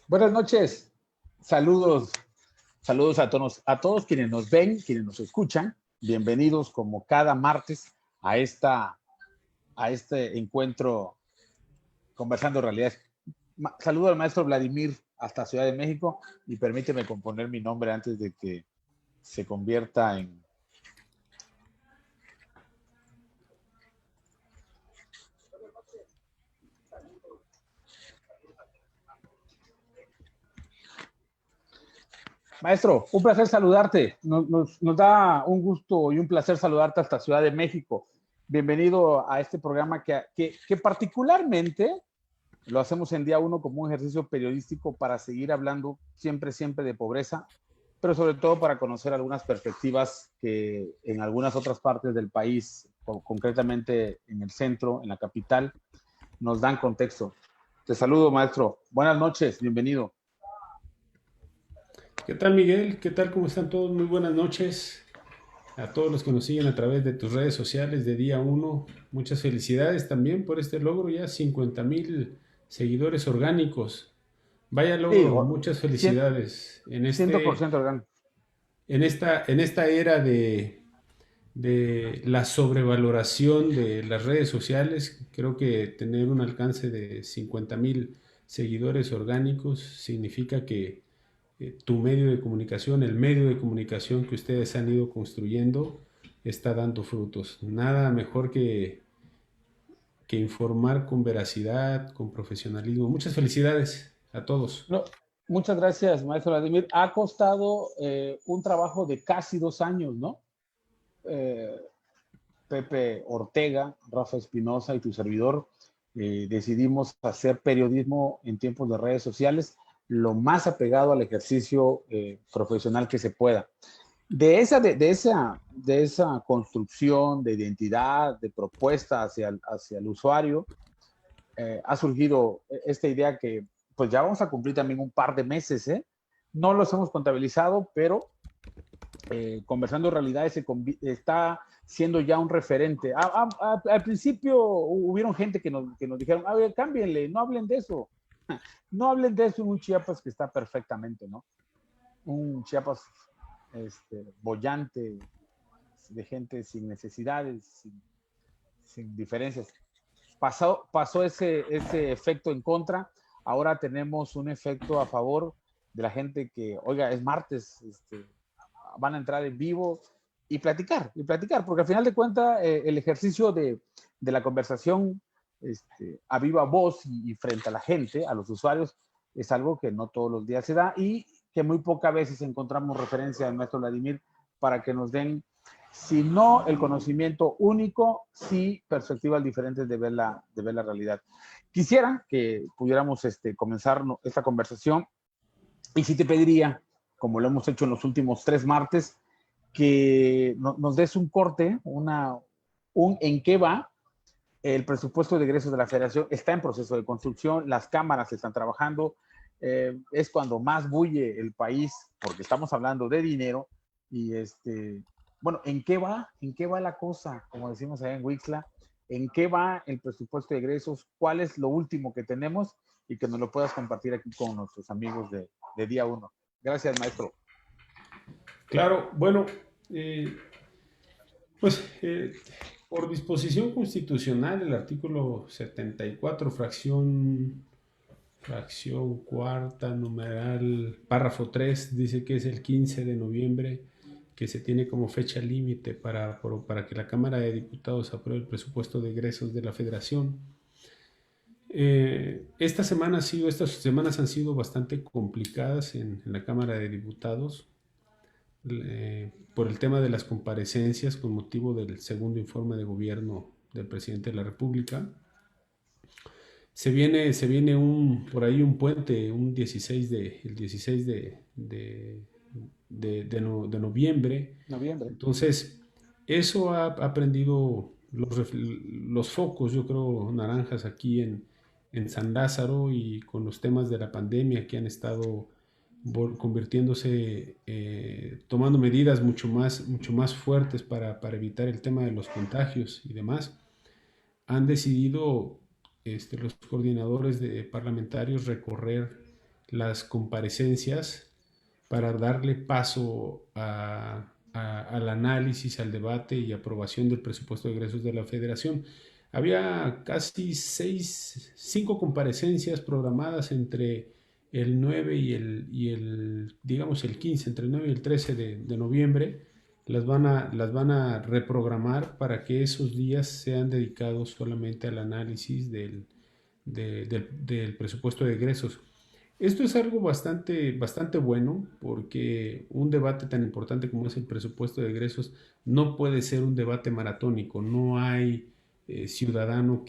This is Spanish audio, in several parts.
Buenas noches, saludos, saludos a todos quienes nos ven, quienes nos escuchan. Bienvenidos como cada martes a, a este encuentro Conversando Realidades. Saludo al maestro Vladimir hasta Ciudad de México y permíteme componer mi nombre antes de que se convierta en... Maestro, un placer saludarte. Nos da un gusto y un placer saludarte hasta Ciudad de México. Bienvenido a este programa que particularmente lo hacemos en día uno como un ejercicio periodístico para seguir hablando siempre de pobreza, pero sobre todo para conocer algunas perspectivas que en algunas otras partes del país, concretamente en el centro, en la capital, nos dan contexto. Te saludo, maestro. Buenas noches, bienvenido. ¿Qué tal, Miguel? ¿Qué tal? ¿Cómo están todos? Muy buenas noches a todos los que nos siguen a través de tus redes sociales de día uno. Muchas felicidades también por este logro, ya 50,000 seguidores orgánicos. Vaya Sí, logro, muchas felicidades 100% orgánico. en esta era de la sobrevaloración de las redes sociales. Creo que tener un alcance de 50,000 seguidores orgánicos significa que tu medio de comunicación, el medio de comunicación que ustedes han ido construyendo, está dando frutos. Nada mejor que informar con veracidad, con profesionalismo. Muchas felicidades a todos. No, muchas gracias, maestro Vladimir. Ha costado un trabajo de casi 2 años, ¿no? Eh, Pepe Ortega, Rafa Espinosa y tu servidor, decidimos hacer periodismo en tiempos de redes sociales lo más apegado al ejercicio profesional que se pueda. De esa construcción de identidad, de propuesta hacia el usuario, ha surgido esta idea que pues ya vamos a cumplir también un par de meses, ¿eh? No los hemos contabilizado, pero Conversando Realidades está siendo ya un referente. Al principio hubieron gente que nos dijeron, a ver, cámbienle, no hablen de eso. No hablen de eso en un Chiapas que está perfectamente, ¿no? Un Chiapas bollante, de gente sin necesidades, sin diferencias. Pasó ese efecto en contra, ahora tenemos un efecto a favor de la gente que, oiga, es martes, van a entrar en vivo y platicar, porque al final de cuentas el ejercicio de la conversación a viva voz y frente a la gente, a los usuarios, es algo que no todos los días se da y que muy pocas veces encontramos referencia al maestro Vladimir para que nos den, si no el conocimiento único, sí perspectivas diferentes de ver la realidad. Quisiera que pudiéramos comenzar esta conversación y sí te pediría, como lo hemos hecho en los últimos 3 martes, que nos des un corte, un en qué va el presupuesto de egresos de la federación. Está en proceso de construcción, las cámaras están trabajando, es cuando más bulle el país, porque estamos hablando de dinero, y bueno, ¿en qué va? ¿En qué va la cosa? Como decimos allá en Wixla, ¿en qué va el presupuesto de egresos? ¿Cuál es lo último que tenemos? Y que nos lo puedas compartir aquí con nuestros amigos de día uno. Gracias, maestro. Claro, bueno, eh, pues por disposición constitucional, el artículo 74, fracción cuarta, numeral, párrafo 3 dice que es el 15 de noviembre que se tiene como fecha límite para que la Cámara de Diputados apruebe el presupuesto de egresos de la Federación. Estas semanas han sido bastante complicadas en la Cámara de Diputados por el tema de las comparecencias con motivo del segundo informe de gobierno del presidente de la República. Se viene por ahí un puente, el 16 de noviembre. Noviembre. Entonces, eso ha prendido los focos, yo creo, naranjas aquí en San Lázaro, y con los temas de la pandemia que han estado convirtiéndose, tomando medidas mucho más fuertes para evitar el tema de los contagios y demás. Han decidido los coordinadores parlamentarios recorrer las comparecencias para darle paso al análisis, al debate y aprobación del presupuesto de egresos de la Federación. Había casi cinco comparecencias programadas entre el 9 digamos, el 15, entre el 9 y el 13 de noviembre. Las van a reprogramar para que esos días sean dedicados solamente al análisis del presupuesto de egresos. Esto es algo bastante bueno porque un debate tan importante como es el presupuesto de egresos no puede ser un debate maratónico. No hay ciudadano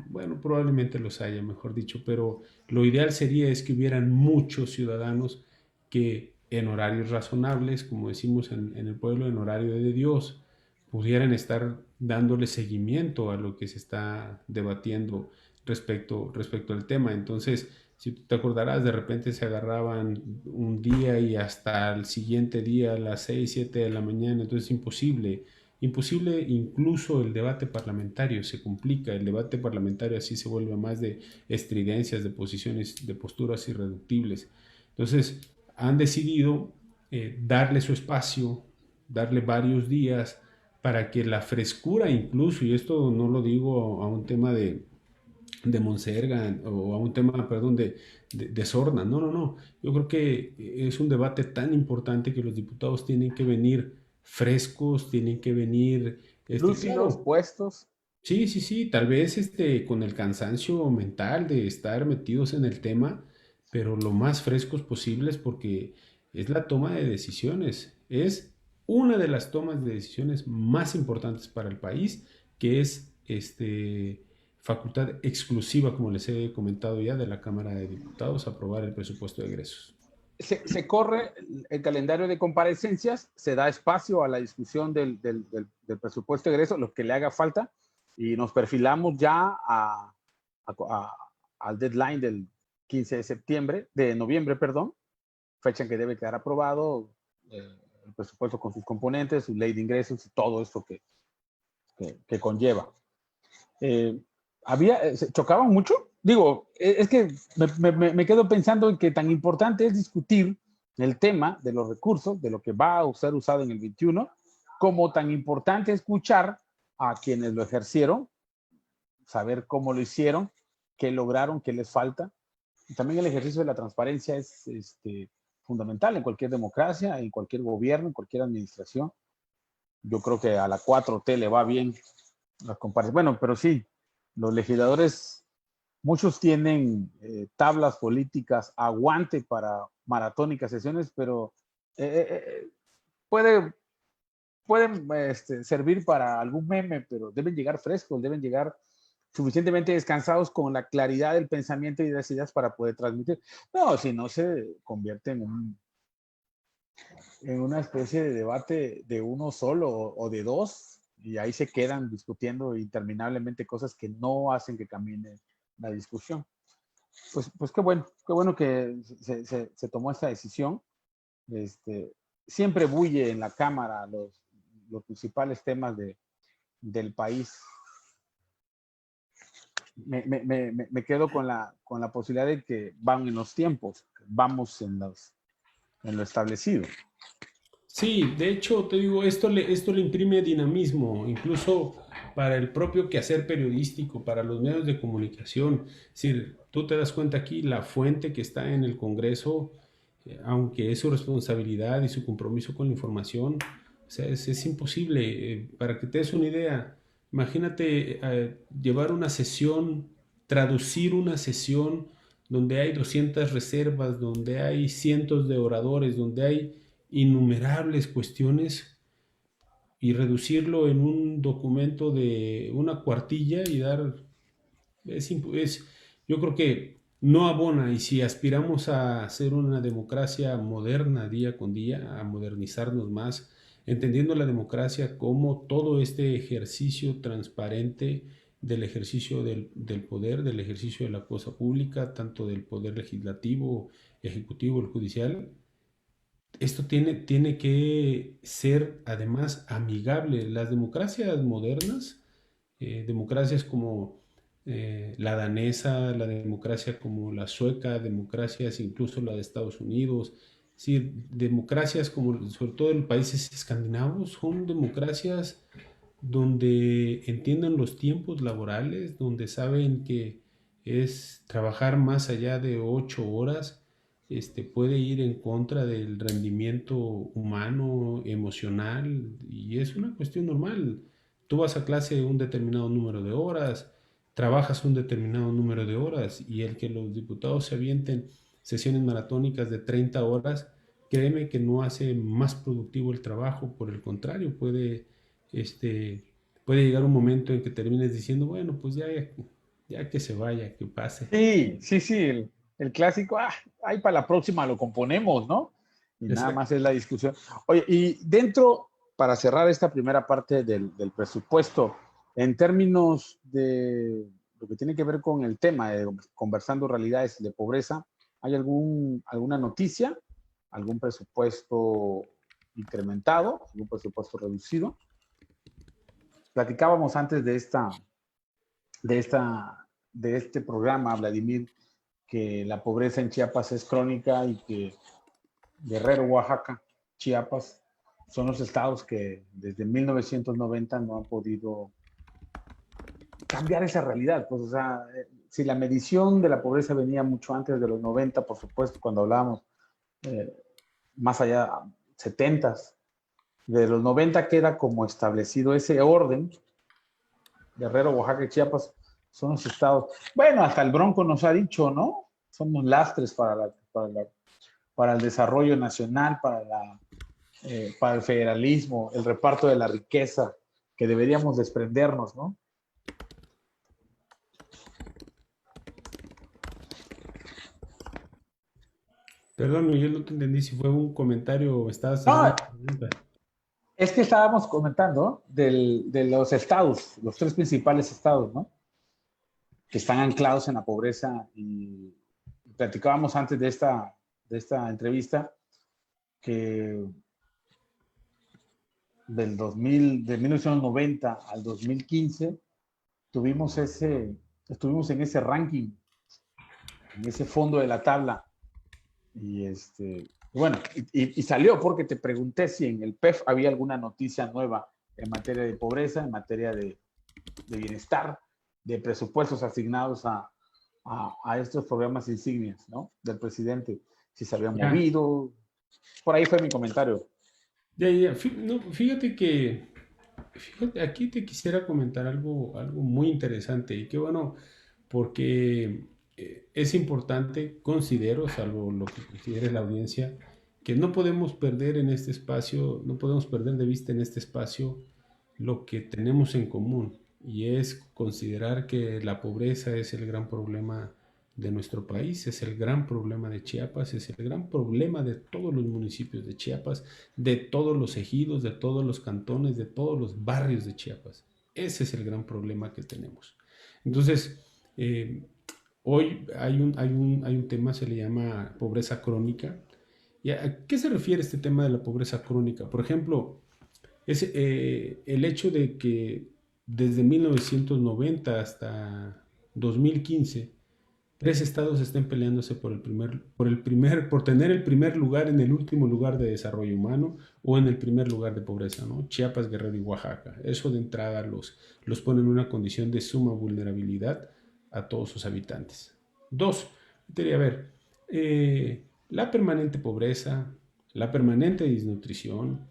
bueno, probablemente los haya, mejor dicho, pero lo ideal sería es que hubieran muchos ciudadanos que en horarios razonables, como decimos en el pueblo, en horario de Dios, pudieran estar dándole seguimiento a lo que se está debatiendo respecto al tema. Entonces, si tú te acordarás, de repente se agarraban un día y hasta el siguiente día a las 6 7 de la mañana, entonces imposible incluso el debate parlamentario, se complica, el debate parlamentario así se vuelve más de estridencias, de posiciones, de posturas irreductibles. Entonces, han decidido darle su espacio, darle varios días para que la frescura incluso, y esto no lo digo a un tema de Monserga o a un tema, perdón, de Sorna. No, no, no. Yo creo que es un debate tan importante que los diputados tienen que venir frescos, tienen que venir, Lúcidos, claro, puestos. sí, sí, sí, tal vez con el cansancio mental de estar metidos en el tema, pero lo más frescos posibles porque es la toma de decisiones, es una de las tomas de decisiones más importantes para el país, que es facultad exclusiva, como les he comentado ya, de la Cámara de Diputados, aprobar el presupuesto de egresos. Se corre el calendario de comparecencias, se da espacio a la discusión del presupuesto de egreso, lo que le haga falta, y nos perfilamos ya al deadline del 15 de septiembre, de noviembre, perdón, fecha en que debe quedar aprobado el presupuesto con sus componentes, su ley de ingresos y todo esto que conlleva. ¿Se chocaban mucho? Digo, es que me quedo pensando en que tan importante es discutir el tema de los recursos, de lo que va a ser usado en el 21, como tan importante escuchar a quienes lo ejercieron, saber cómo lo hicieron, qué lograron, qué les falta. Y también el ejercicio de la transparencia es fundamental en cualquier democracia, en cualquier gobierno, en cualquier administración. Yo creo que a la 4T le va bien las comparaciones. Bueno, pero sí, los legisladores, muchos tienen tablas políticas, aguante para maratónicas sesiones, pero puede, pueden servir para algún meme, pero deben llegar frescos, deben llegar suficientemente descansados con la claridad del pensamiento y de las ideas para poder transmitir. No, si no se convierte en una especie de debate de uno solo o de dos, y ahí se quedan discutiendo interminablemente cosas que no hacen que camine la discusión. Pues qué bueno que se tomó esta decisión. Siempre bulle en la Cámara los principales temas del país. Me quedo con la posibilidad de que van en los tiempos, vamos en lo establecido. Sí, de hecho, te digo, esto le imprime dinamismo, incluso para el propio quehacer periodístico, para los medios de comunicación. Es decir, tú te das cuenta aquí, la fuente que está en el Congreso, aunque es su responsabilidad y su compromiso con la información, o sea, es imposible. Para que te des una idea, imagínate llevar una sesión, traducir una sesión donde hay 200 reservas, donde hay cientos de oradores, donde hay innumerables cuestiones y reducirlo en un documento de una cuartilla y dar, yo creo que no abona, y si aspiramos a ser una democracia moderna día con día, a modernizarnos más, entendiendo la democracia como todo este ejercicio transparente del ejercicio del poder, del ejercicio de la cosa pública, tanto del poder legislativo, ejecutivo, el judicial, esto tiene que ser además amigable. Las democracias modernas, democracias como la danesa, la democracia como la sueca, democracias incluso la de Estados Unidos, sí, democracias como sobre todo en países escandinavos, son democracias donde entienden los tiempos laborales, donde saben que es trabajar más allá de 8 horas, puede ir en contra del rendimiento humano, emocional, y es una cuestión normal. Tú vas a clase un determinado número de horas, trabajas un determinado número de horas, y el que los diputados se avienten sesiones maratónicas de 30 horas, créeme que no hace más productivo el trabajo, por el contrario, este, puede llegar un momento en que termines diciendo, bueno, pues ya que se vaya, que pase. Sí, sí, sí, el clásico, ahí para la próxima lo componemos, ¿no? Y nada más Exacto. es la discusión. Oye, y dentro, para cerrar esta primera parte del presupuesto, en términos de lo que tiene que ver con el tema de conversando realidades de pobreza, ¿hay alguna noticia, algún presupuesto incrementado, algún presupuesto reducido? Platicábamos antes de esta, de este programa, Vladimir, que la pobreza en Chiapas es crónica y que Guerrero, Oaxaca, Chiapas son los estados que desde 1990 no han podido cambiar esa realidad. Pues, o sea, si la medición de la pobreza venía mucho antes de los 90, por supuesto, cuando hablábamos eh, más allá, 70, de los 90 queda como establecido ese orden. Guerrero, Oaxaca y Chiapas son los estados. Bueno, hasta el Bronco nos ha dicho, ¿no? Somos lastres para el desarrollo nacional, para el federalismo, el reparto de la riqueza, que deberíamos desprendernos, ¿no? Perdón, Miguel, no te entendí si fue un comentario o estabas haciendo No, una pregunta. es que estábamos comentando de los estados, los tres principales estados, ¿no? Que están anclados en la pobreza y platicábamos antes de esta entrevista que de 1990 al 2015 estuvimos en ese ranking, en ese fondo de la tabla. Bueno, y salió porque te pregunté si en el PEF había alguna noticia nueva en materia de pobreza, en materia de bienestar, de presupuestos asignados a estos programas insignias, ¿no? Del presidente, si se habían Ya, movido. Por ahí fue mi comentario. ya. No, fíjate, aquí te quisiera comentar algo muy interesante y qué bueno, porque es importante, considero, salvo lo que considere la audiencia, que no podemos perder en este espacio, no podemos perder de vista en este espacio lo que tenemos en común, y es considerar que la pobreza es el gran problema de nuestro país, es el gran problema de Chiapas, es el gran problema de todos los municipios de Chiapas, de todos los ejidos, de todos los cantones, de todos los barrios de Chiapas. Ese es el gran problema que tenemos. Entonces, eh, hoy hay un tema, se le llama pobreza crónica. ¿Y a qué se refiere este tema de la pobreza crónica? Por ejemplo, es el hecho de que desde 1990 hasta 2015, tres estados estén peleándose por tener el primer lugar en el último lugar de desarrollo humano o en el primer lugar de pobreza, ¿no? Chiapas, Guerrero y Oaxaca. Eso de entrada los pone en una condición de suma vulnerabilidad a todos sus habitantes. Dos, a ver, la permanente pobreza, la permanente desnutrición,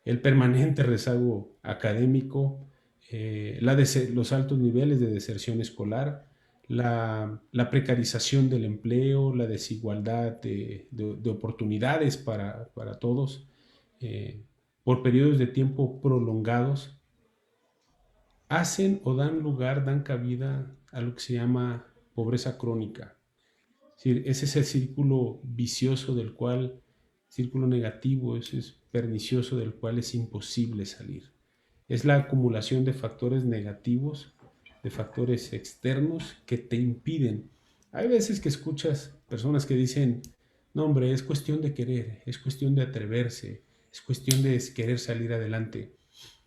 el permanente rezago académico, los altos niveles de deserción escolar, la precarización del empleo, la desigualdad de oportunidades para todos, por periodos de tiempo prolongados, hacen o dan lugar, dan cabida a lo que se llama pobreza crónica. Es decir, ese es el círculo vicioso del cual, círculo negativo, ese es pernicioso del cual es imposible salir. Es la acumulación de factores negativos, de factores externos que te impiden. Hay veces que escuchas personas que dicen, no hombre, es cuestión de querer, es cuestión de atreverse, es cuestión de querer salir adelante.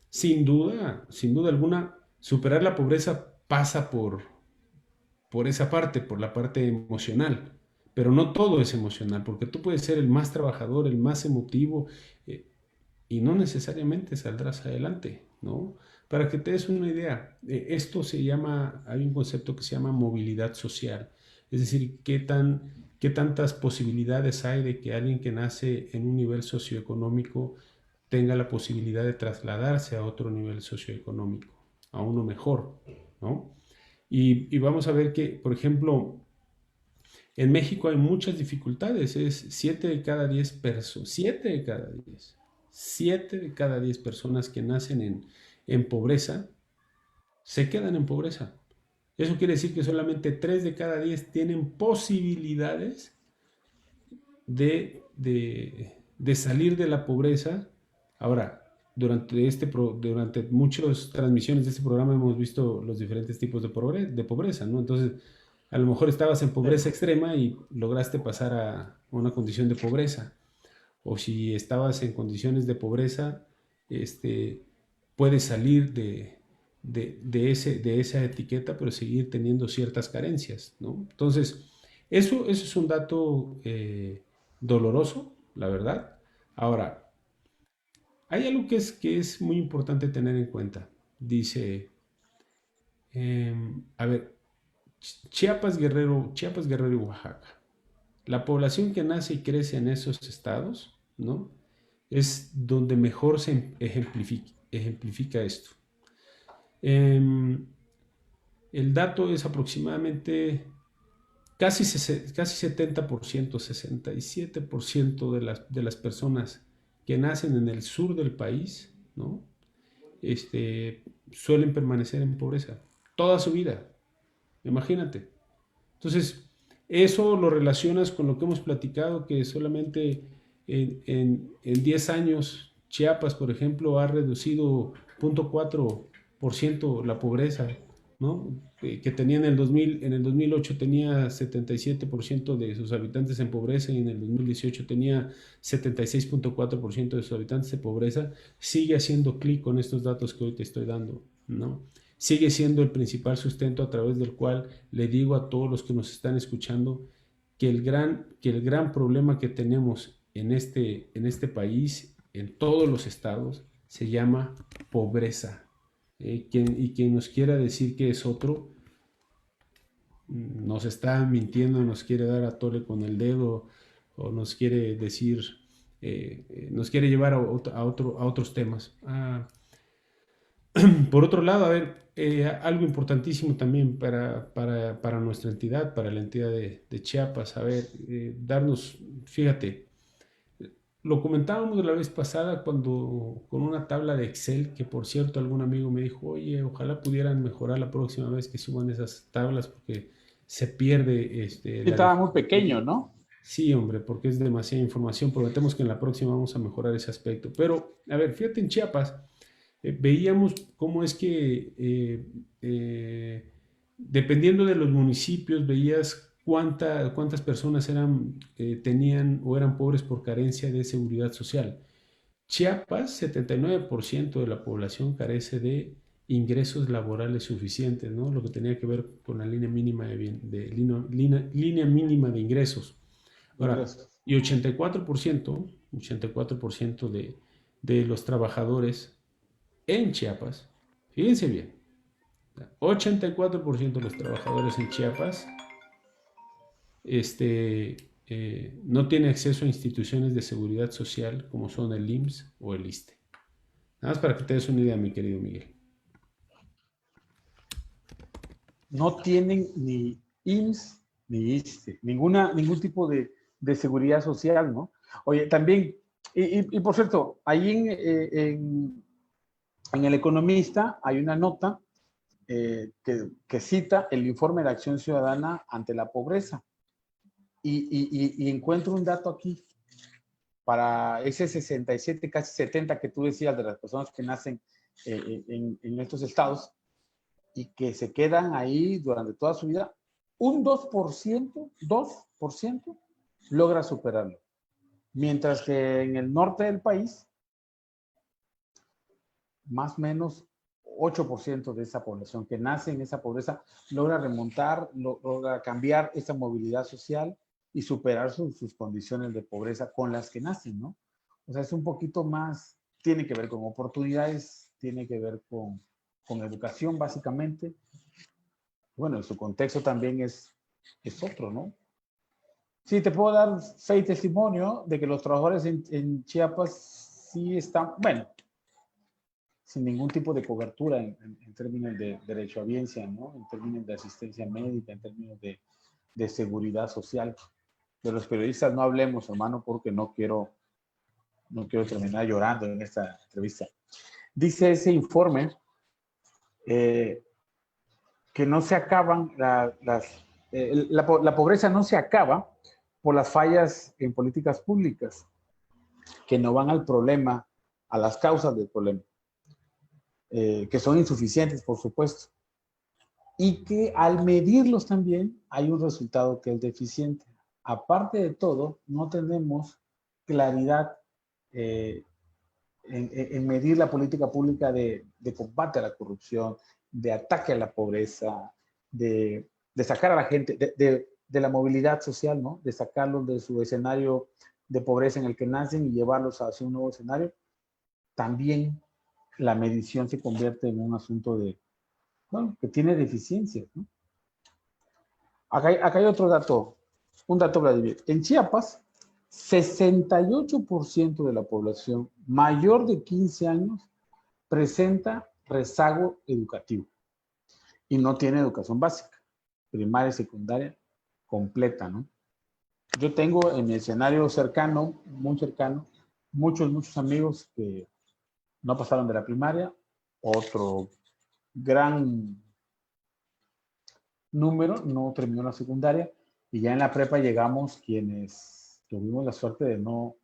Sin duda alguna, superar la pobreza pasa por esa parte, por la parte emocional. Pero no todo es emocional, porque tú puedes ser el más trabajador, el más emotivo, y no necesariamente saldrás adelante, ¿no? Para que te des una idea, esto se llama, hay un concepto que se llama movilidad social, es decir, qué tantas posibilidades hay de que alguien que nace en un nivel socioeconómico tenga la posibilidad de trasladarse a otro nivel socioeconómico, a uno mejor, ¿no? Y vamos a ver que, por ejemplo, en México hay muchas dificultades, es 7 de cada 10 personas, 7 de cada 10 personas que nacen en pobreza se quedan en pobreza. Eso quiere decir que solamente 3 de cada 10 tienen posibilidades de salir de la pobreza. Ahora, durante muchas transmisiones de este programa hemos visto los diferentes tipos de pobreza, ¿no? Entonces, a lo mejor estabas en pobreza extrema y lograste pasar a una condición de pobreza. O si estabas en condiciones de pobreza, puedes salir de esa etiqueta, pero seguir teniendo ciertas carencias, ¿no? Entonces, eso es un dato doloroso, la verdad. Ahora, hay algo que es muy importante tener en cuenta. Dice, a ver, Chiapas, Guerrero y Oaxaca. La población que nace y crece en esos estados, ¿no? Es donde mejor se ejemplifica esto. El dato es aproximadamente casi 70%, 67% de las personas que nacen en el sur del país, ¿no? Suelen permanecer en pobreza toda su vida. Imagínate. Entonces, eso lo relacionas con lo que hemos platicado, que solamente en 10 años Chiapas, por ejemplo, ha reducido 0.4% la pobreza, ¿no? Que tenía en el 2008 tenía 77% de sus habitantes en pobreza y en el 2018 tenía 76.4% de sus habitantes en pobreza. Sigue haciendo clic con estos datos que hoy te estoy dando, ¿no? Sigue siendo el principal sustento a través del cual le digo a todos los que nos están escuchando que el gran problema que tenemos en este país, en todos los estados, se llama pobreza. Quien nos quiera decir que es otro, nos está mintiendo, nos quiere dar a tole con el dedo o nos quiere decir, nos quiere llevar a otros temas. Por otro lado, a ver, algo importantísimo también para nuestra entidad, para la entidad de Chiapas, a ver, fíjate, lo comentábamos la vez pasada con una tabla de Excel, que por cierto algún amigo me dijo, oye, ojalá pudieran mejorar la próxima vez que suban esas tablas porque se pierde Estaba muy pequeño, ¿no? Sí, hombre, porque es demasiada información. Prometemos que en la próxima vamos a mejorar ese aspecto. Pero, a ver, fíjate en Chiapas, veíamos cómo es que dependiendo de los municipios, veías cuántas personas tenían o eran pobres por carencia de seguridad social. Chiapas, 79% de la población carece de ingresos laborales suficientes, ¿no? Lo que tenía que ver con la línea mínima línea mínima de ingresos. Ahora, y 84% de los trabajadores en Chiapas, fíjense bien, 84% de los trabajadores en Chiapas no tiene acceso a instituciones de seguridad social como son el IMSS o el ISSSTE. Nada más para que te des una idea, mi querido Miguel. No tienen ni IMSS ni ISSSTE, ningún tipo de seguridad social, ¿no? Oye, también, y por cierto, ahí en El Economista hay una nota que cita el informe de Acción Ciudadana ante la pobreza. Y encuentro un dato aquí para ese 67, casi 70 que tú decías de las personas que nacen en estos estados y que se quedan ahí durante toda su vida, un 2% logra superarlo. Mientras que en el norte del país, más o menos 8% de esa población que nace en esa pobreza logra remontar, logra cambiar esa movilidad social y superar sus condiciones de pobreza con las que nacen, ¿no? O sea, es un poquito más, tiene que ver con oportunidades, tiene que ver con educación básicamente. Bueno, su contexto también es otro, ¿no? Sí, te puedo dar fe y testimonio de que los trabajadores en Chiapas sí están, bueno, sin ningún tipo de cobertura en términos de derechohabiencia, ¿no? En términos de asistencia médica, en términos de seguridad social. De los periodistas no hablemos, hermano, porque no quiero terminar llorando en esta entrevista. Dice ese informe que no se acaban la pobreza no se acaba por las fallas en políticas públicas que no van al problema, a las causas del problema, que son insuficientes, por supuesto, y que al medirlos también hay un resultado que es deficiente. Aparte de todo, no tenemos claridad en medir la política pública de combate a la corrupción, de ataque a la pobreza, de sacar a la gente de la movilidad social, ¿no? De sacarlos de su escenario de pobreza en el que nacen y llevarlos hacia un nuevo escenario. También la medición se convierte en un asunto bueno, que tiene deficiencias, ¿no? Acá hay otro dato, un dato, Vladimir. En Chiapas, 68% de la población mayor de 15 años presenta rezago educativo y no tiene educación básica, primaria y secundaria completa, ¿no? Yo tengo en mi escenario cercano, muy cercano, muchos amigos que no pasaron de la primaria, otro gran número no terminó la secundaria y ya en la prepa llegamos quienes tuvimos la suerte de no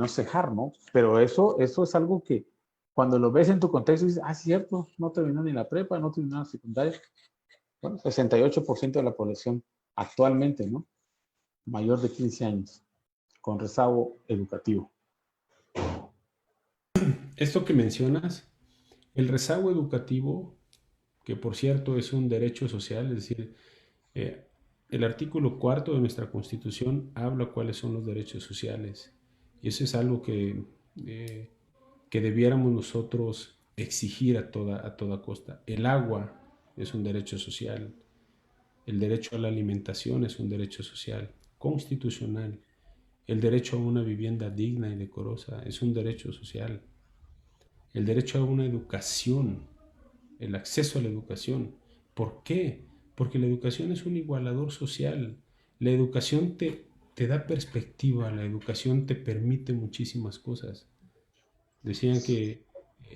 cejar, ¿no? Pero eso es algo que cuando lo ves en tu contexto dices, ah, cierto, no terminó ni la prepa, no terminó la secundaria. Bueno, 68% de la población actualmente, ¿no? Mayor de 15 años, con rezago educativo. Esto que mencionas, el rezago educativo, que por cierto es un derecho social, es decir, eh, el artículo cuarto de nuestra Constitución habla cuáles son los derechos sociales. Y eso es algo eh, que debiéramos nosotros exigir a toda costa. El agua es un derecho social. El derecho a la alimentación es un derecho social, constitucional. El derecho a una vivienda digna y decorosa es un derecho social. El derecho a una educación, el acceso a la educación. ¿Por qué? Porque la educación es un igualador social. La educación te da perspectiva, la educación te permite muchísimas cosas. Decían que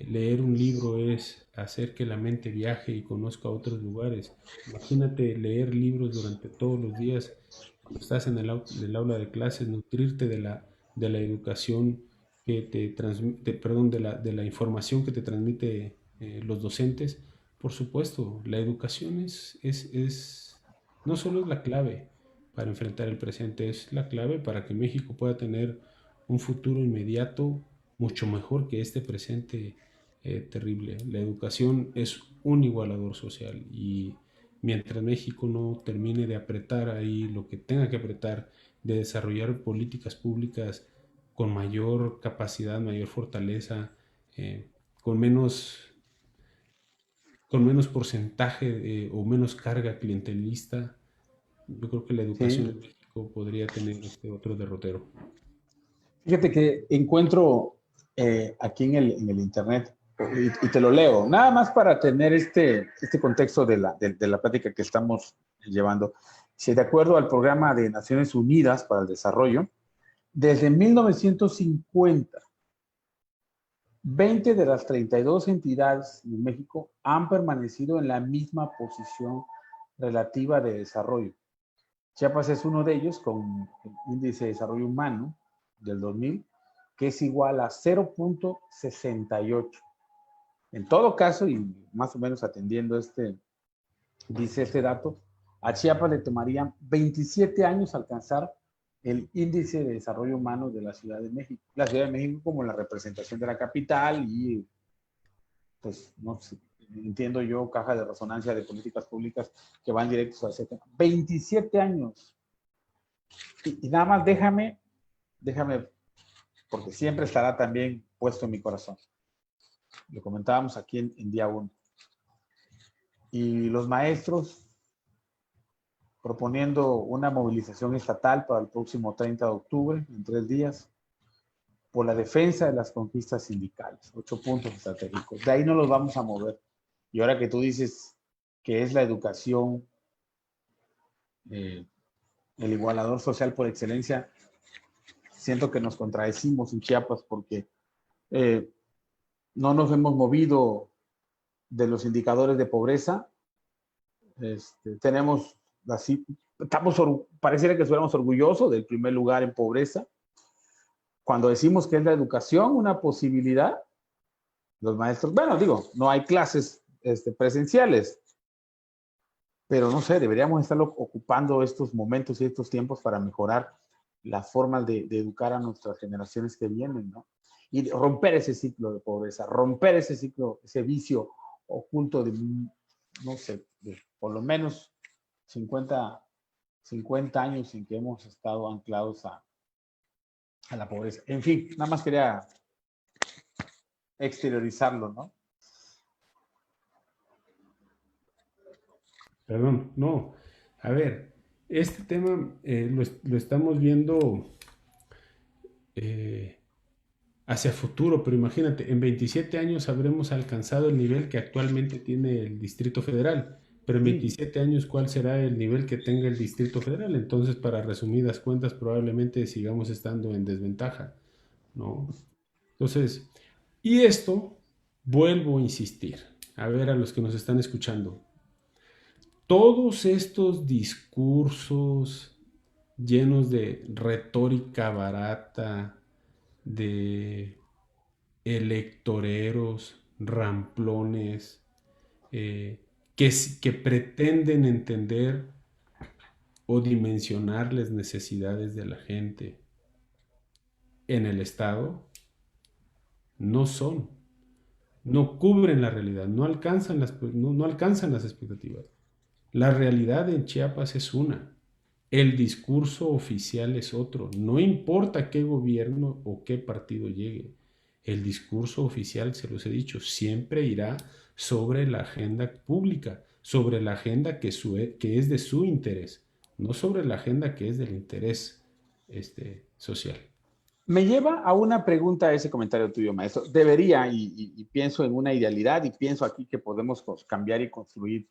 leer un libro es hacer que la mente viaje y conozca otros lugares. Imagínate leer libros durante todos los días, cuando estás en el aula de clases, nutrirte de la educación que te transmite, perdón, de la información que te transmite los docentes. Por supuesto, la educación no solo es la clave para enfrentar el presente, es la clave para que México pueda tener un futuro inmediato mucho mejor que este presente terrible. La educación es un igualador social y mientras México no termine de apretar ahí lo que tenga que apretar, de desarrollar políticas públicas con mayor capacidad, mayor fortaleza, eh, con menos con menos porcentaje o menos carga clientelista, yo creo que la educación en Sí. México podría tener este otro derrotero. Fíjate que encuentro aquí en el Internet y te lo leo, nada más para tener este contexto de la plática que estamos llevando. Si de acuerdo al Programa de Naciones Unidas para el Desarrollo, desde 1950, 20 de las 32 entidades de México han permanecido en la misma posición relativa de desarrollo. Chiapas es uno de ellos con el índice de desarrollo humano del 2000, que es igual a 0.68. En todo caso, y más o menos atendiendo dice este dato, a Chiapas le tomaría 27 años alcanzar el índice de desarrollo humano de la Ciudad de México. La Ciudad de México como la representación de la capital y pues no sé, entiendo yo, caja de resonancia de políticas públicas que van directos a ese tema. 27 años. Y nada más déjame, porque siempre estará también puesto en mi corazón. Lo comentábamos aquí en día 1. Y los maestros proponiendo una movilización estatal para el próximo 30 de octubre, en 3 días, por la defensa de las conquistas sindicales. 8 puntos estratégicos. De ahí no los vamos a mover. Y ahora que tú dices que es la educación, el igualador social por excelencia, siento que nos contradecimos en Chiapas porque no nos hemos movido de los indicadores de pobreza. Tenemos así, pareciera que estuviéramos orgullosos del primer lugar en pobreza. Cuando decimos que es la educación una posibilidad, los maestros, bueno, digo, no hay clases presenciales, pero no sé, deberíamos estar ocupando estos momentos y estos tiempos para mejorar las formas de educar a nuestras generaciones que vienen, ¿no? Y romper ese ciclo de pobreza, romper ese ciclo, ese vicio oculto de, no sé, de por lo menos 50 años en que hemos estado anclados a la pobreza. En fin, nada más quería exteriorizarlo, ¿no? Perdón, no. A ver, este tema lo estamos viendo eh, hacia futuro, pero imagínate, en 27 años habremos alcanzado el nivel que actualmente tiene el Distrito Federal, pero en Sí. 27 años, ¿cuál será el nivel que tenga el Distrito Federal? Entonces, para resumidas cuentas, probablemente sigamos estando en desventaja, ¿no? Entonces, y esto, vuelvo a insistir, a ver a los que nos están escuchando, todos estos discursos llenos de retórica barata, de electoreros, ramplones, que pretenden entender o dimensionar las necesidades de la gente en el Estado, no son, no cubren la realidad, no alcanzan las expectativas. La realidad en Chiapas es una. El discurso oficial es otro. No importa qué gobierno o qué partido llegue. El discurso oficial, se los he dicho, siempre irá sobre la agenda pública, sobre la agenda que es de su interés, no sobre la agenda que es del interés social. Me lleva a una pregunta ese comentario tuyo, maestro. Debería, y pienso en una idealidad, y pienso aquí que podemos cambiar y construir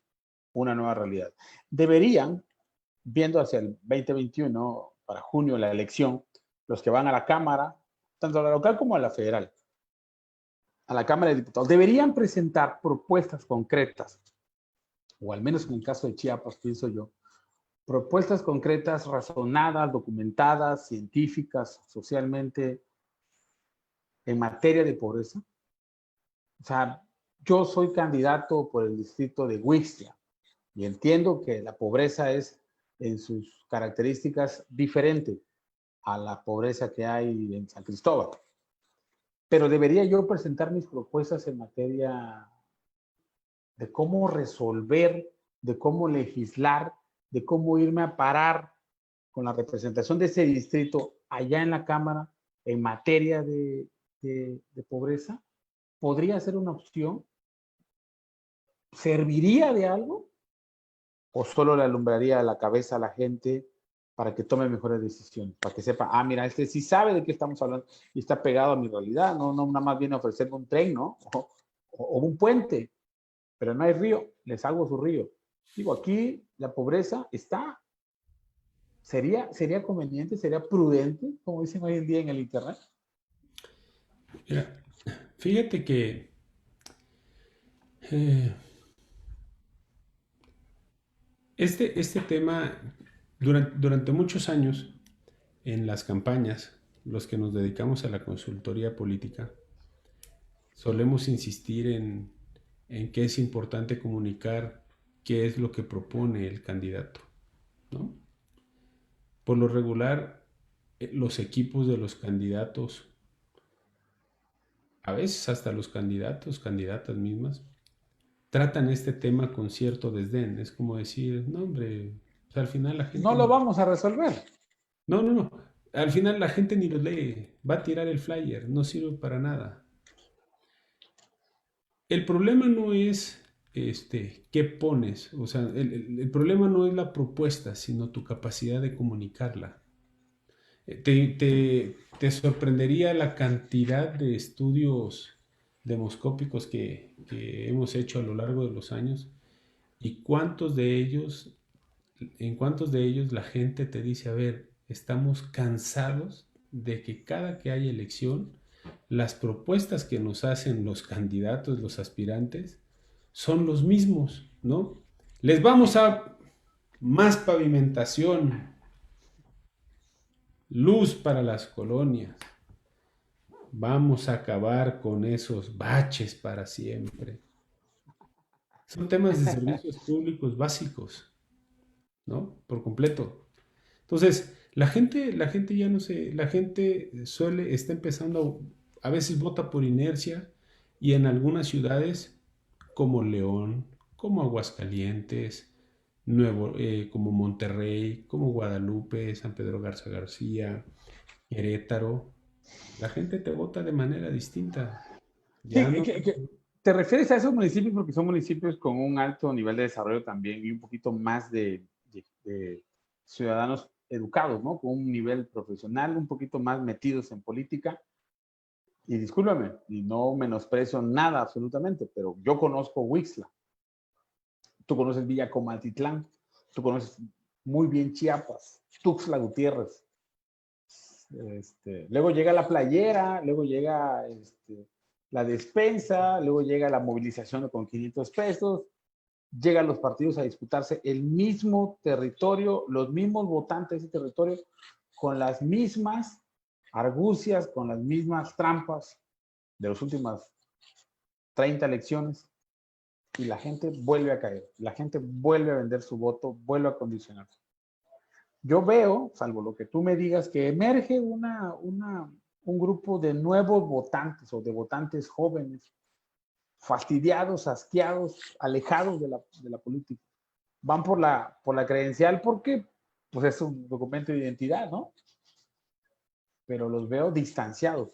una nueva realidad. Deberían, viendo hacia el 2021, para junio, la elección, los que van a la Cámara, tanto a la local como a la federal, a la Cámara de Diputados, deberían presentar propuestas concretas, o al menos en el caso de Chiapas, pienso yo, propuestas concretas, razonadas, documentadas, científicas, socialmente, en materia de pobreza. O sea, yo soy candidato por el distrito de Huixtla y entiendo que la pobreza es en sus características diferente a la pobreza que hay en San Cristóbal. Pero debería yo presentar mis propuestas en materia de cómo resolver, de cómo legislar, de cómo irme a parar con la representación de ese distrito allá en la Cámara en materia de pobreza. ¿Podría ser una opción? ¿Serviría de algo? ¿O solo le alumbraría la cabeza a la gente para que tome mejores decisiones? Para que sepa, mira, este sí sabe de qué estamos hablando y está pegado a mi realidad, no nada más viene a ofrecerme un tren, ¿no? O un puente, pero no hay río, les hago su río. Digo, aquí la pobreza está. ¿Sería conveniente, sería prudente, como dicen hoy en día en el Internet? Mira, fíjate que eh, este tema, durante muchos años, en las campañas, los que nos dedicamos a la consultoría política, solemos insistir en que es importante comunicar qué es lo que propone el candidato, ¿no? Por lo regular, los equipos de los candidatos a veces hasta los candidatos, candidatas mismas, tratan este tema con cierto desdén. Es como decir, no, hombre, pues al final la No gente lo ni... vamos a resolver. No, no, no. Al final la gente ni lo lee. Va a tirar el flyer. No sirve para nada. El problema no es qué pones. O sea, el problema no es la propuesta, sino tu capacidad de comunicarla. Te sorprendería la cantidad de estudios demoscópicos que hemos hecho a lo largo de los años y en cuántos de ellos la gente te dice, a ver, estamos cansados de que cada que hay elección, las propuestas que nos hacen los candidatos, los aspirantes, son los mismos, ¿no? Les vamos a más pavimentación, luz para las colonias, vamos a acabar con esos baches para siempre. Son temas de servicios públicos básicos, ¿no? Por completo. Entonces, la gente ya no sé, la gente está empezando, a veces vota por inercia y en algunas ciudades como León, como Aguascalientes, como Monterrey, como Guadalupe, San Pedro Garza García, Querétaro, la gente te vota de manera distinta. Ya Sí, no. te refieres a esos municipios porque son municipios con un alto nivel de desarrollo también y un poquito más de ciudadanos educados, ¿no? Con un nivel profesional, un poquito más metidos en política. Y discúlpame, y no menosprecio nada absolutamente, pero yo conozco Huixla, tú conoces Villa Comaltitlán, tú conoces muy bien Chiapas, Tuxtla Gutiérrez. Luego llega la playera, luego llega la despensa, luego llega la movilización con 500 pesos, llegan los partidos a disputarse el mismo territorio, los mismos votantes de ese territorio, con las mismas argucias, con las mismas trampas de las últimas 30 elecciones, y la gente vuelve a caer, la gente vuelve a vender su voto, vuelve a condicionarse. Yo veo, salvo lo que tú me digas, que emerge un grupo de nuevos votantes o de votantes jóvenes, fastidiados, asqueados, alejados de la política. Van por la credencial porque pues es un documento de identidad, ¿no? Pero los veo distanciados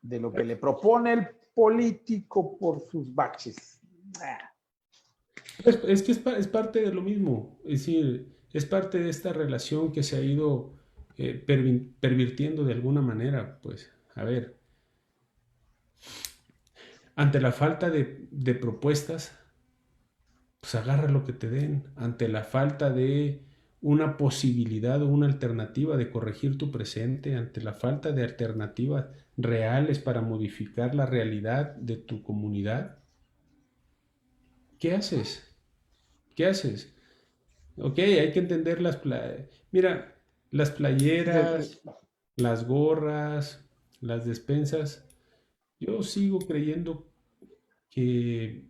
de lo que le propone el político por sus baches. Es que es parte de lo mismo, es decir, es parte de esta relación que se ha ido pervirtiendo de alguna manera. Pues, a ver, ante la falta de propuestas, pues agarra lo que te den. Ante la falta de una posibilidad o una alternativa de corregir tu presente, ante la falta de alternativas reales para modificar la realidad de tu comunidad, ¿qué haces? ¿Qué haces? Ok, hay que entender Mira, las playeras, las gorras, las despensas. Yo sigo creyendo que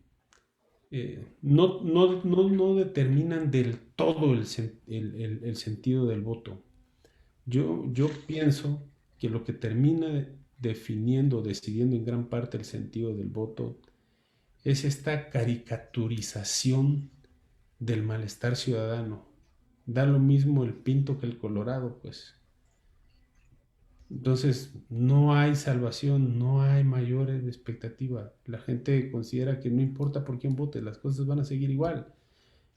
no determinan del todo el sentido del voto. Yo pienso que lo que termina definiendo, decidiendo en gran parte el sentido del voto, es esta caricaturización del malestar ciudadano. Da lo mismo el pinto que el colorado, pues. Entonces, no hay salvación, no hay mayores expectativa. La gente considera que no importa por quién vote, las cosas van a seguir igual.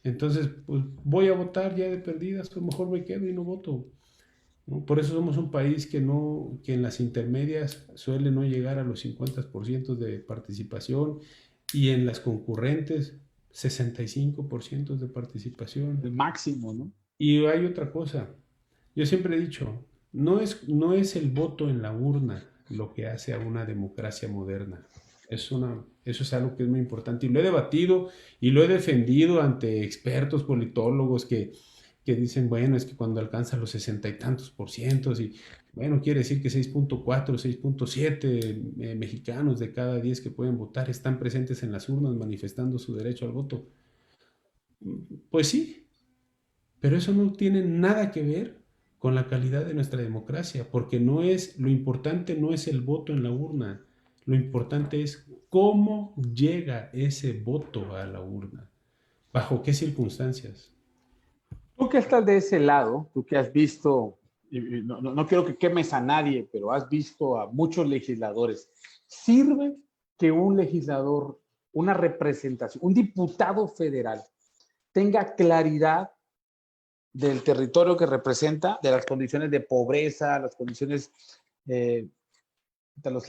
Entonces, pues voy a votar ya de perdidas, a lo mejor me quedo y no voto, ¿no? Por eso somos un país que en las intermedias suele no llegar a los 50% de participación y en las concurrentes 65% de participación. El máximo, ¿no? Y hay otra cosa, yo siempre he dicho, no es el voto en la urna lo que hace a una democracia moderna. Eso es algo que es muy importante y lo he debatido y lo he defendido ante expertos politólogos que dicen, bueno, es que cuando alcanza los 60 y tantos por cientos y bueno, quiere decir que 6.4, 6.7 mexicanos de cada 10 que pueden votar están presentes en las urnas manifestando su derecho al voto. Pues sí, pero eso no tiene nada que ver con la calidad de nuestra democracia, porque lo importante no es el voto en la urna. Lo importante es cómo llega ese voto a la urna, bajo qué circunstancias. Tú que estás de ese lado, tú que has visto, y no quiero que quemes a nadie, pero has visto a muchos legisladores, ¿sirve que un legislador, una representación, un diputado federal tenga claridad del territorio que representa, de las condiciones de pobreza, las condiciones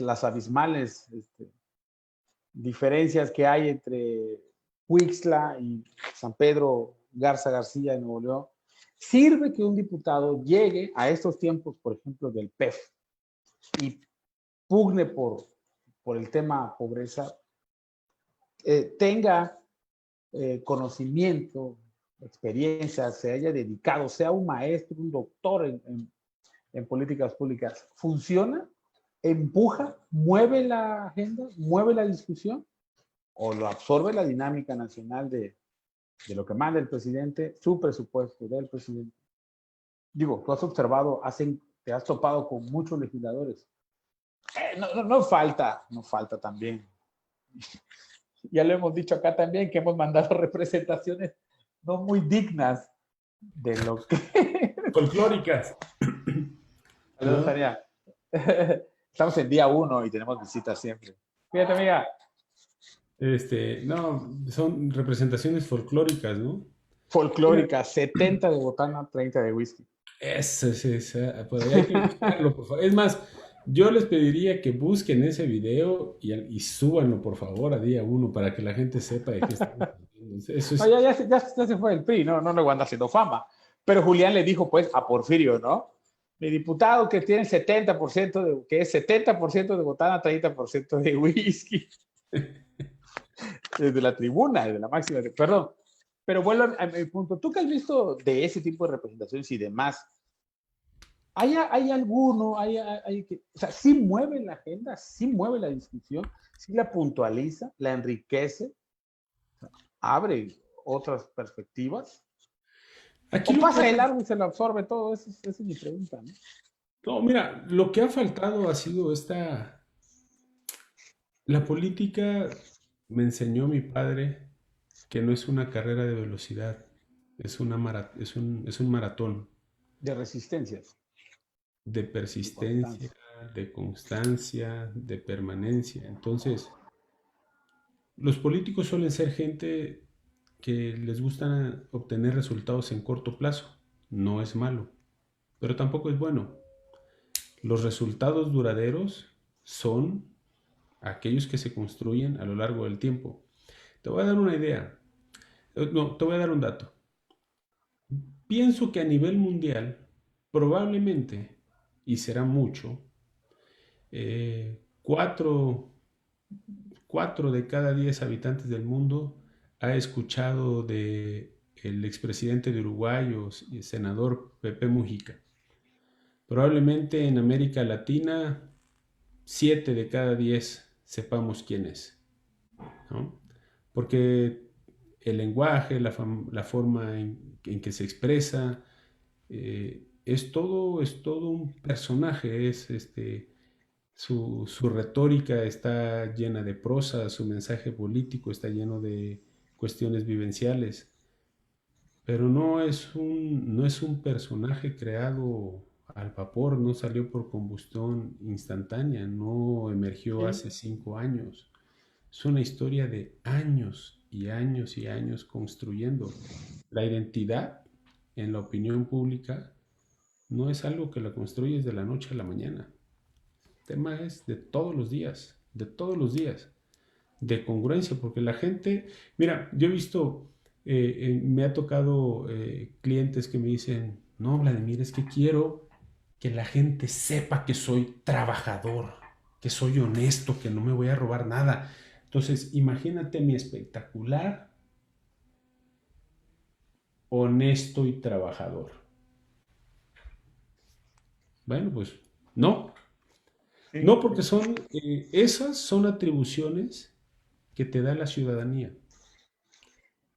las abismales diferencias que hay entre Huixla y San Pedro Garza García en Nuevo León? ¿Sirve que un diputado llegue a estos tiempos, por ejemplo, del PEF y pugne por el tema pobreza, tenga conocimiento, experiencia, se haya dedicado, sea un maestro, un doctor en políticas públicas? ¿Funciona? ¿Empuja? ¿Mueve la agenda? ¿Mueve la discusión? ¿O lo absorbe la dinámica nacional de lo que manda el presidente, su presupuesto del presidente? Digo, tú has observado, te has topado con muchos legisladores. No falta también. Ya lo hemos dicho acá también, que hemos mandado representaciones no muy dignas de lo que... Folclóricas. Saludos, Tania. Estamos en día 1 y tenemos visitas siempre. Fíjate, amiga. No, son representaciones folclóricas, ¿no? Folclóricas, 70 de botana, 30 de whisky. Eso es, por ahí hay que buscarlo, por favor. Es más, yo les pediría que busquen ese video y súbanlo, por favor, a día 1 para que la gente sepa de qué estamos hablando. Eso No, es. ya se fue el PRI, no le anda haciendo fama. Pero Julián le dijo, pues, a Porfirio, ¿no? Mi diputado que tiene 70%, que es 70% de botana, 30% de whisky. Desde la tribuna, desde la máxima. Perdón. Pero vuelvo a mi punto. Tú que has visto de ese tipo de representaciones y demás, ¿hay alguno, o sea, sí mueve la agenda, sí mueve la discusión, sí la puntualiza, la enriquece, abre otras perspectivas? Aquí ¿O lo que pasa de largo y se lo absorbe todo? Esa es mi pregunta, ¿no? No, mira, lo que ha faltado ha sido la política. Me enseñó mi padre que no es una carrera de velocidad, es un maratón De resistencias, de de persistencia, constancia. de constancia, de permanencia. Entonces, los políticos suelen ser gente que les gusta obtener resultados en corto plazo. No es malo, pero tampoco es bueno. Los resultados duraderos son aquellos que se construyen a lo largo del tiempo. Te voy a dar una idea. No, te voy a dar un dato. Pienso que a nivel mundial, probablemente, y será mucho, cuatro, 4 de cada 10 habitantes del mundo ha escuchado de el expresidente de Uruguay o senador Pepe Mujica. Probablemente en América Latina, 7 de cada 10 sepamos quién es, ¿no? Porque el lenguaje, la forma en que se expresa, es todo un personaje, su retórica está llena de prosa, su mensaje político está lleno de cuestiones vivenciales, pero no es un personaje creado al vapor, no salió por combustión instantánea, no emergió Sí. hace 5 años. Es una historia de años y años y años construyendo. La identidad en la opinión pública no es algo que la construyes de la noche a la mañana. El tema es de todos los días, de congruencia, porque la gente, mira, yo he visto, me ha tocado clientes que me dicen, no, Vladimir, es que quiero que la gente sepa que soy trabajador, que soy honesto, que no me voy a robar nada. Entonces, imagínate mi espectacular, honesto y trabajador. Bueno, pues no, Sí, no porque esas son atribuciones que te da la ciudadanía.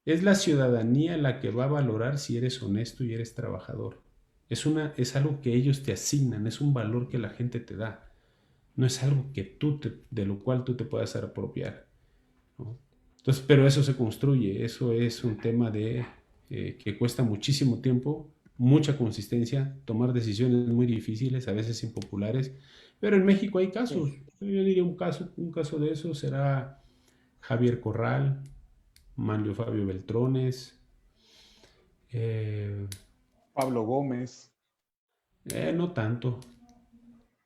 Es la ciudadanía la que va a valorar si eres honesto y eres trabajador. Es algo que ellos te asignan, es un valor que la gente te da. no es algo que de lo cual tú te puedas apropiar, ¿no? Entonces, pero eso se construye, eso es un tema de que cuesta muchísimo tiempo, mucha consistencia, tomar decisiones muy difíciles, a veces impopulares, pero en México hay casos. Sí. Yo diría un caso de eso será Javier Corral, Manlio Fabio Beltrones, eh, Pablo Gómez. no tanto.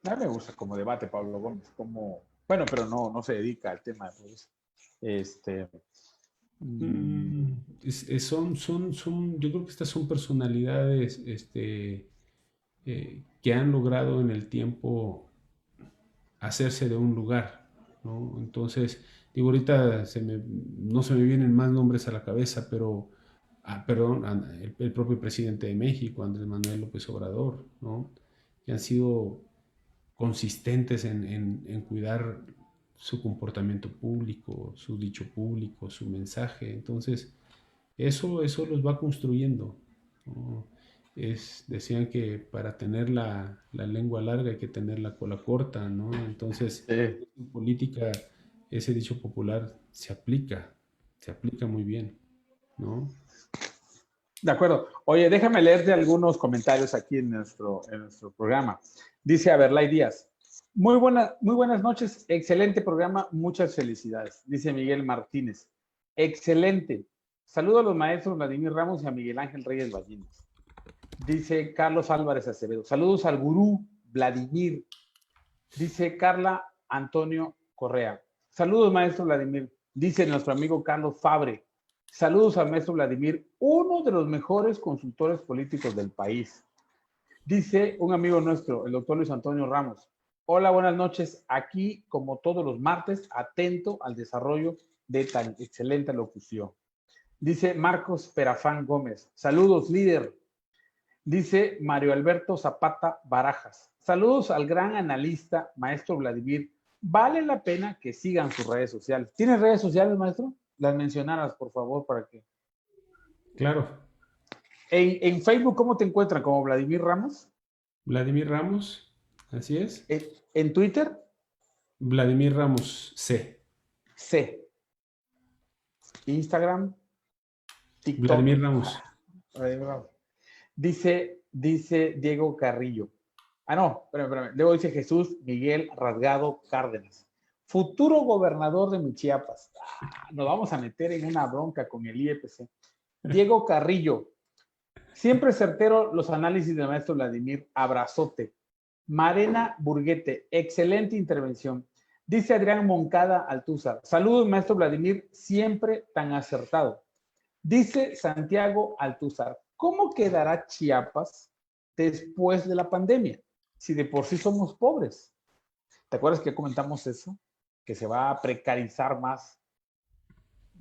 A mí me gusta como debate Pablo Gómez, como, bueno, pero no se dedica al tema de pobreza. Este, mm, Mm, yo creo que estas son personalidades que han logrado en el tiempo hacerse de un lugar, ¿no? Entonces, digo, ahorita no se me vienen más nombres a la cabeza, pero, perdón, el propio presidente de México, Andrés Manuel López Obrador, ¿no? Que han sido consistentes en cuidar su comportamiento público, su dicho público, su mensaje. Entonces, eso los va construyendo, ¿no? Decían que para tener la lengua larga hay que tener la cola corta, ¿no? Entonces, sí. en política, ese dicho popular se aplica muy bien, ¿no? De acuerdo. Oye, déjame leerte algunos comentarios aquí en nuestro programa. Dice Averlay Díaz. Muy buenas noches. Excelente programa. Muchas felicidades. Dice Miguel Martínez. Excelente. Saludo a los maestros Vladimir Ramos y a Miguel Ángel Reyes Ballines. Dice Carlos Álvarez Acevedo. Saludos al gurú Vladimir. Dice Carla Antonio Correa. Saludos, maestro Vladimir. Dice nuestro amigo Carlos Fabre. Saludos al maestro Vladimir, uno de los mejores consultores políticos del país. Dice un amigo nuestro, el doctor Luis Antonio Ramos. Hola, buenas noches. Aquí, como todos los martes, atento al desarrollo de tan excelente locución. Dice Marcos Perafán Gómez. Saludos, líder. Dice Mario Alberto Zapata Barajas. Saludos al gran analista, maestro Vladimir. Vale la pena que sigan sus redes sociales. ¿Tienes redes sociales, maestro? Las mencionaras, por favor, para que... Claro, En Facebook, ¿cómo te encuentran? ¿Como Vladimir Ramos? Vladimir Ramos, así es. En Twitter, Vladimir Ramos C. C. Instagram, TikTok. Vladimir Ramos. Dice Diego Carrillo. Ah, no, espérame. Luego dice Jesús Miguel Rasgado Cárdenas. Futuro gobernador de Chiapas. Nos vamos a meter en una bronca con el IEPC. Diego Carrillo. Siempre certero los análisis del maestro Vladimir. Abrazote. Marena Burguete. Excelente intervención. Dice Adrián Moncada Altúzar. Saludos, maestro Vladimir. Siempre tan acertado. Dice Santiago Altúzar. ¿Cómo quedará Chiapas después de la pandemia? Si de por sí somos pobres. ¿Te acuerdas que comentamos eso? Que se va a precarizar más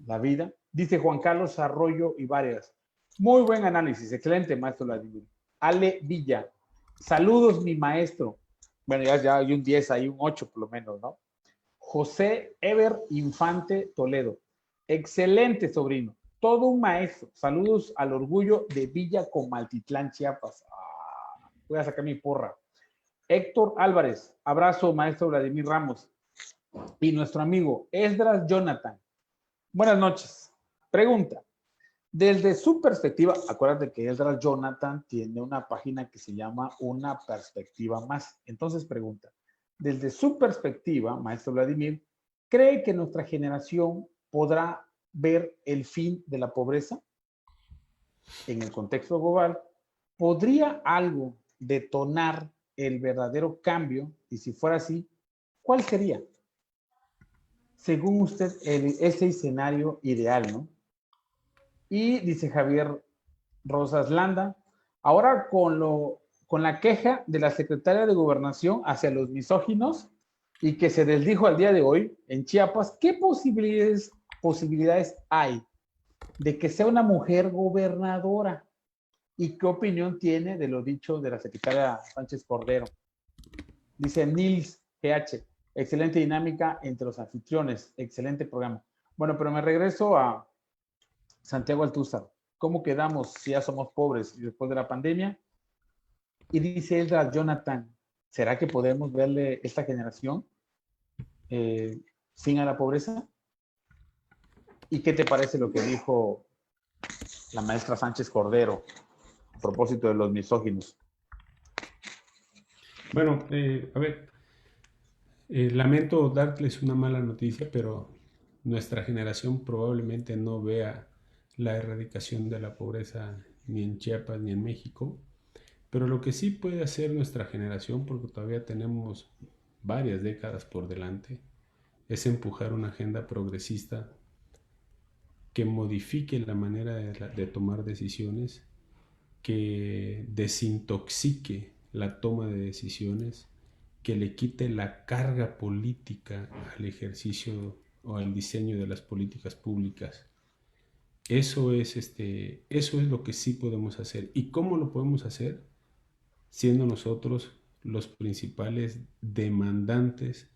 la vida. Dice Juan Carlos Arroyo y Varias. Muy buen análisis. Excelente, maestro Vladimir. Ale Villa. Saludos, mi maestro. Bueno, ya hay un 10, hay un 8 por lo menos, ¿no? José Ever Infante Toledo. Excelente, sobrino. Todo un maestro. Saludos al orgullo de Villa Comaltitlán, Chiapas. Voy a sacar mi porra. Héctor Álvarez. Abrazo, maestro Vladimir Ramos. Y nuestro amigo Esdras Jonathan. Buenas noches. Pregunta. Desde su perspectiva, acuérdate que Esdras Jonathan tiene una página que se llama Una Perspectiva Más. Entonces pregunta. Desde su perspectiva, maestro Vladimir, ¿cree que nuestra generación podrá ver el fin de la pobreza en el contexto global? ¿Podría algo detonar el verdadero cambio? Y si fuera así, ¿cuál sería? Según usted, ese escenario ideal, ¿no? Y dice Javier Rosas Landa, ahora con la queja de la secretaria de Gobernación hacia los misóginos y que se desdijo al día de hoy en Chiapas, ¿qué posibilidades hay de que sea una mujer gobernadora? ¿Y qué opinión tiene de lo dicho de la secretaria Sánchez Cordero? Dice Nils GH, excelente dinámica entre los anfitriones, excelente programa. Bueno, pero me regreso a Santiago Altúzar. ¿Cómo quedamos si ya somos pobres y después de la pandemia? Y dice Esdras Jonathan, ¿Será que podemos verle esta generación fin a la pobreza? ¿Y qué te parece lo que dijo la maestra Sánchez Cordero a propósito de los misóginos? Bueno, a ver, lamento darles una mala noticia, pero nuestra generación probablemente no vea la erradicación de la pobreza ni en Chiapas ni en México. Pero lo que sí puede hacer nuestra generación, porque todavía tenemos varias décadas por delante, es empujar una agenda progresista que modifique la manera de tomar decisiones, que desintoxique la toma de decisiones, que le quite la carga política al ejercicio o al diseño de las políticas públicas. Eso es lo que sí podemos hacer. ¿Y cómo lo podemos hacer? Siendo nosotros los principales demandantes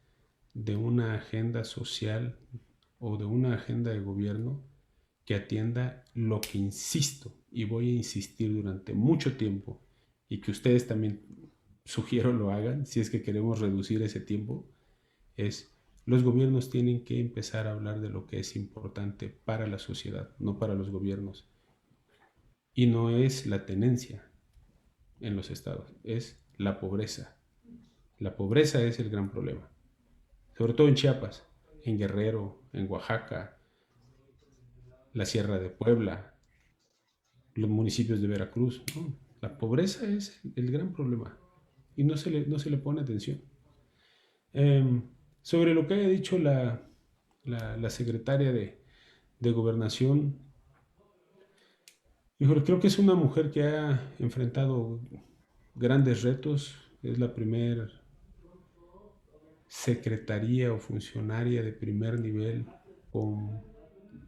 de una agenda social o de una agenda de gobierno que atienda lo que insisto y voy a insistir durante mucho tiempo, y que ustedes también sugiero lo hagan si es que queremos reducir ese tiempo, es: los gobiernos tienen que empezar a hablar de lo que es importante para la sociedad, no para los gobiernos. Y no es la tenencia en los estados, es la pobreza. La pobreza es el gran problema, sobre todo en Chiapas, en Guerrero, en Oaxaca, la Sierra de Puebla, los municipios de Veracruz, ¿no? La pobreza es el gran problema y no se le pone atención. Eh, Sobre lo que haya dicho la secretaria de Gobernación, híjole, creo que es una mujer que ha enfrentado grandes retos. Es la primera secretaría o funcionaria de primer nivel con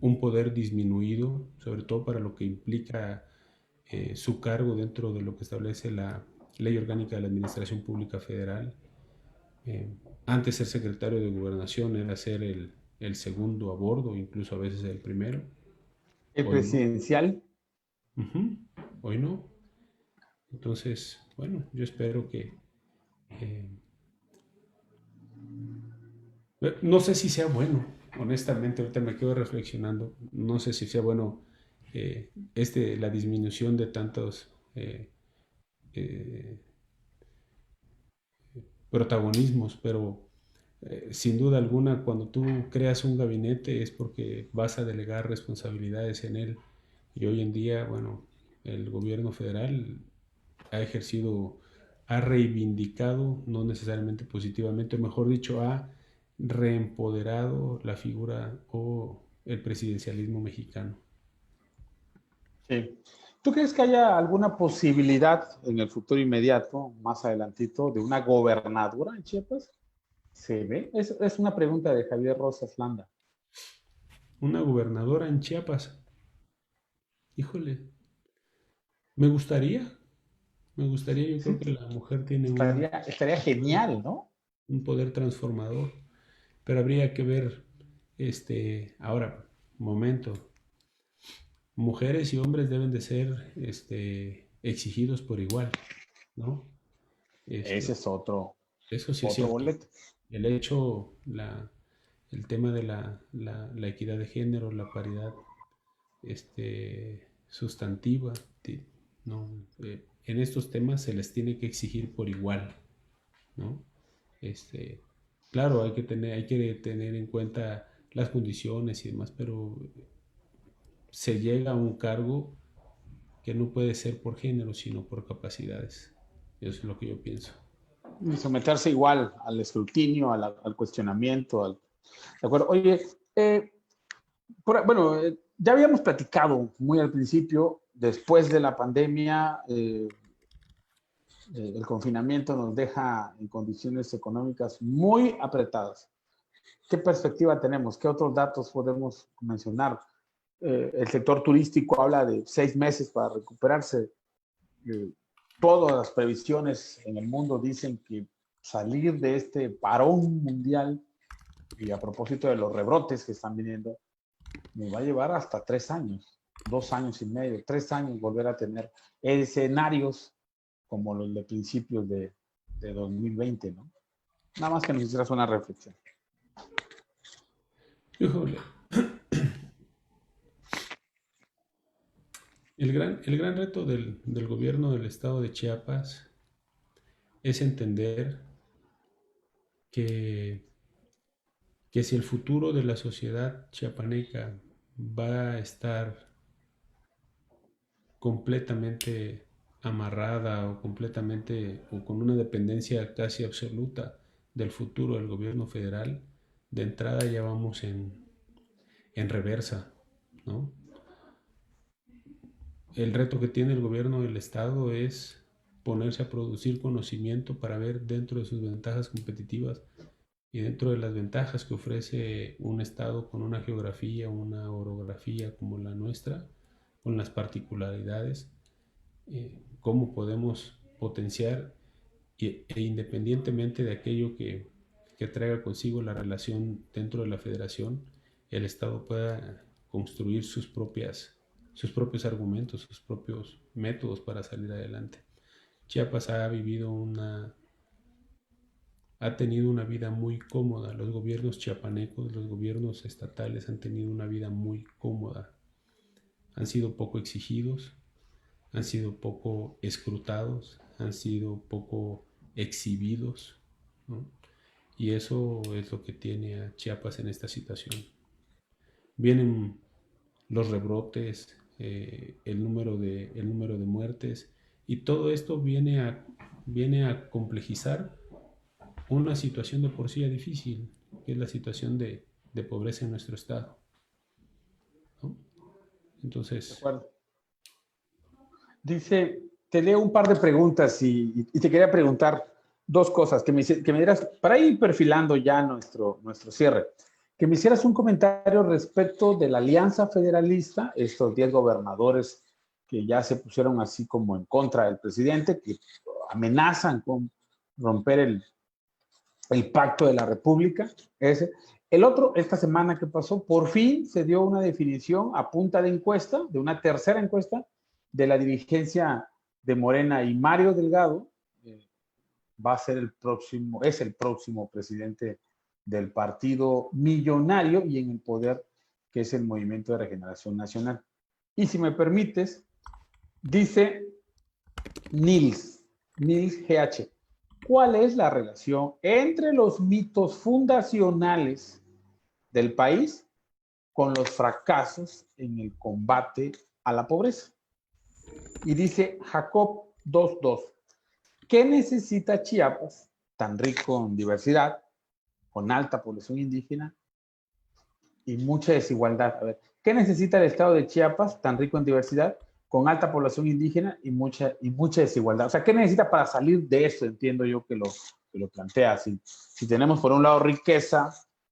un poder disminuido, sobre todo para lo que implica su cargo dentro de lo que establece la Ley Orgánica de la Administración Pública Federal. Eh, Antes ser secretario de Gobernación era ser el segundo a bordo, incluso a veces el primero. El Hoy no. presidencial. Uh-huh. Hoy no. Entonces, bueno, yo espero que eh, no sé si sea bueno, honestamente, ahorita me quedo reflexionando, no sé si sea bueno la disminución de tantos eh, protagonismos, pero sin duda alguna cuando tú creas un gabinete es porque vas a delegar responsabilidades en él, y hoy en día, bueno, el gobierno federal ha ejercido, ha reivindicado, no necesariamente positivamente, mejor dicho, ha reempoderado la figura o el presidencialismo mexicano. Sí. ¿Tú crees que haya alguna posibilidad en el futuro inmediato, más adelantito, de una gobernadura en Chiapas? ¿Se ve? Es una pregunta de Javier Rosas Landa. Una gobernadora en Chiapas, híjole, me gustaría, yo creo Sí, que la mujer tiene estaría genial, ¿no? un poder transformador, pero habría que ver, ahora, momento, mujeres y hombres deben de ser, exigidos por igual, ¿no? Ese Este, es otro, Eso sí es otro cierto. boleto. El hecho, el tema de la equidad de género, la paridad sustantiva, ¿no? En estos temas se les tiene que exigir por igual, ¿no? Este, claro, hay que tener en cuenta las condiciones y demás, pero se llega a un cargo que no puede ser por género, sino por capacidades. Eso es lo que yo pienso. Y someterse igual al escrutinio, al cuestionamiento. ¿De acuerdo? Oye, bueno, ya habíamos platicado muy al principio, después de la pandemia, el confinamiento nos deja en condiciones económicas muy apretadas. ¿Qué perspectiva tenemos? ¿Qué otros datos podemos mencionar? El sector turístico habla de 6 meses para recuperarse. Todas las previsiones en el mundo dicen que salir de este parón mundial, y a propósito de los rebrotes que están viniendo, nos va a llevar hasta 3 años, 2 años y medio, 3 años volver a tener escenarios como los de principios de de 2020, ¿no? Nada más que nos hicieras una reflexión. Híjole. El gran reto del gobierno del estado de Chiapas es entender que, que si el futuro de la sociedad chiapaneca va a estar completamente amarrada o completamente o con una dependencia casi absoluta del futuro del gobierno federal, de entrada ya vamos en reversa, ¿no? El reto que tiene el gobierno del estado es ponerse a producir conocimiento para ver dentro de sus ventajas competitivas y dentro de las ventajas que ofrece un estado con una geografía, una orografía como la nuestra, con las particularidades, cómo podemos potenciar e independientemente de aquello que traiga consigo la relación dentro de la federación, el Estado pueda construir sus propios argumentos, sus propios métodos para salir adelante. Chiapas ha tenido una vida muy cómoda. Los gobiernos chiapanecos, los gobiernos estatales han tenido una vida muy cómoda. Han sido poco exigidos, han sido poco escrutados, han sido poco exhibidos, ¿no? Y eso es lo que tiene a Chiapas en esta situación. Vienen los rebrotes, el número de muertes, y todo esto viene a complejizar una situación de por sí difícil, que es la situación de pobreza en nuestro estado, ¿no? Entonces, De acuerdo. Dice, te leo un par de preguntas y te quería preguntar dos cosas, que me dieras, para ir perfilando ya nuestro cierre, que me hicieras un comentario respecto de la Alianza Federalista, estos 10 gobernadores que ya se pusieron así como en contra del presidente, que amenazan con romper el pacto de la República. Ese. El otro, esta semana que pasó, por fin se dio una definición a punta de encuesta, de una tercera encuesta, de la dirigencia de Morena, y Mario Delgado va a ser es el próximo presidente del partido millonario y en el poder, que es el Movimiento de Regeneración Nacional. Y si me permites, dice Nils GH, ¿cuál es la relación entre los mitos fundacionales del país con los fracasos en el combate a la pobreza? Y dice Jacob 22, ¿qué necesita Chiapas, tan rico en diversidad, con alta población indígena y mucha desigualdad? A ver, ¿qué necesita el estado de Chiapas, tan rico en diversidad, con alta población indígena y mucha desigualdad? O sea, ¿qué necesita para salir de eso? Entiendo yo que lo plantea así. Si tenemos por un lado riqueza,